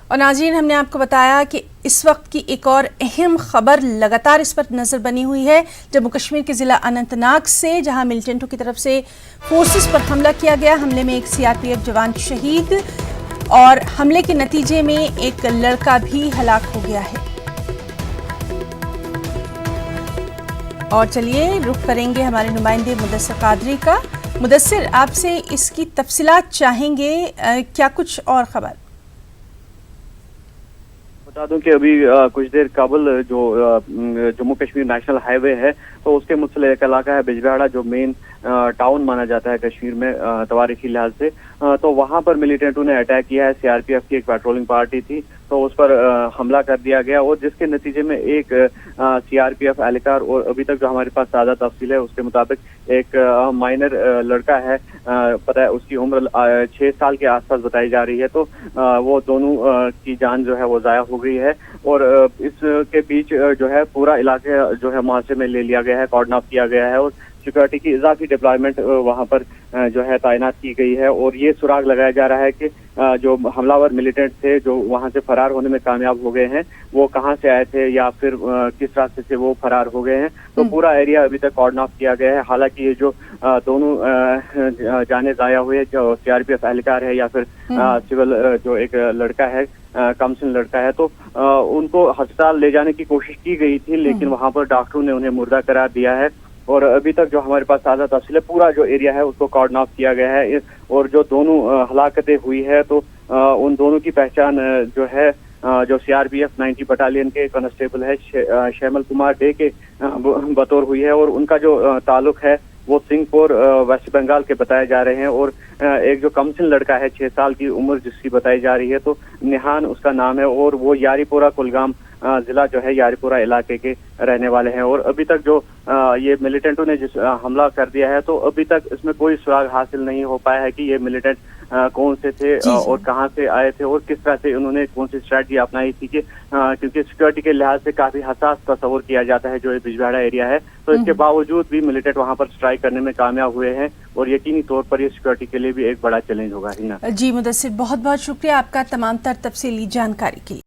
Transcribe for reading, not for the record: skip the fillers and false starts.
اور ناظرین، ہم نے آپ کو بتایا کہ اس وقت کی ایک اور اہم خبر لگاتار اس پر نظر بنی ہوئی ہے جموں کشمیر کے ضلع اننت ناگ سے، جہاں ملیٹنٹوں کی طرف سے فورسز پر حملہ کیا گیا۔ حملے میں ایک CRPF جوان شہید اور حملے کے نتیجے میں ایک لڑکا بھی ہلاک ہو گیا ہے۔ اور چلیے رخ کریں گے ہمارے نمائندے مدثر قادری کا۔ مدثر، آپ سے اس کی تفصیلات چاہیں گے، کیا کچھ اور خبر؟ بتا دوں کہ ابھی کچھ دیر قبل جو جموں کشمیر نیشنل ہائی وے ہے تو اس کے متعلق علاقہ ہے بجبہاڑا، جو مین ٹاؤن مانا جاتا ہے کشمیر میں تواریخی لحاظ سے، تو وہاں پر ملیٹنٹوں نے اٹیک کیا ہے۔ CRPF کی ایک پیٹرولنگ پارٹی تھی تو اس پر حملہ کر دیا گیا، اور جس کے نتیجے میں ایک CRPF اہلکار، اور ابھی تک جو ہمارے پاس تازہ تفصیل ہے اس کے مطابق ایک مائنر لڑکا ہے، پتہ ہے اس کی عمر 6 سال کے آس پاس بتائی جا رہی ہے، تو وہ دونوں کی جان جو ہے وہ ضائع ہو گئی ہے۔ اور اس کے بیچ جو ہے پورا علاقہ جو ہے محاصرے میں لے لیا گیا ہے، کارڈن آف کیا گیا ہے، اور سیکورٹی کی اضافی ڈپلائمنٹ وہاں پر جو ہے تعینات کی گئی ہے، اور یہ سراغ لگایا جا رہا ہے کہ جو حملہ ور ملیٹنٹ تھے جو وہاں سے فرار ہونے میں کامیاب ہو گئے ہیں، وہ کہاں سے آئے تھے یا پھر کس راستے سے وہ فرار ہو گئے ہیں۔ تو پورا ایریا ابھی تک کارڈن آف کیا گیا ہے۔ حالانکہ یہ جو دونوں جانیں ضائع ہوئے، جو CRPF اہلکار ہے یا پھر سول جو ایک لڑکا ہے، کمسن لڑکا ہے، تو ان کو ہسپتال لے جانے کی کوشش کی گئی تھی، لیکن وہاں پر ڈاکٹروں نے انہیں مردہ قرار دیا ہے۔ اور ابھی تک جو ہمارے پاس تازہ تفصیل ہے، پورا جو ایریا ہے اس کو کارڈن آف کیا گیا ہے، اور جو دونوں ہلاکتیں ہوئی ہے تو ان دونوں کی پہچان جو ہے جو CRPF 90 بٹالین کے کانسٹیبل ہے شیمل کمار ڈے کے بطور ہوئی ہے، اور ان کا جو تعلق ہے وہ سنگھ پور ویسٹ بنگال کے بتائے جا رہے ہیں۔ اور ایک جو کمسن لڑکا ہے 6 سال کی عمر جس کی بتائی جا رہی ہے، تو نہان اس کا نام ہے، اور وہ یاری پورہ کلگام ضلع جو ہے یاری پورہ علاقے کے رہنے والے ہیں۔ اور ابھی تک جو یہ ملیٹنٹوں نے جس حملہ کر دیا ہے، تو ابھی تک اس میں کوئی سراغ حاصل نہیں ہو پایا ہے کہ یہ ملیٹنٹ کون سے تھے اور کہاں سے آئے تھے، اور کس طرح سے انہوں نے کون سی اسٹریٹجی اپنائی تھی، کہ کیونکہ سیکورٹی کے لحاظ سے کافی حساس تصور کیا جاتا ہے جو یہ بجبہاڑا ایریا ہے، تو اس کے باوجود بھی ملیٹنٹ وہاں پر اسٹرائک کرنے میں کامیاب ہوئے ہیں، اور یقینی طور پر یہ سیکورٹی کے لیے بھی ایک بڑا چیلنج ہوگا۔ جی مدثر، بہت بہت شکریہ آپ کا تمام تر تفصیلی جانکاری کے لیے۔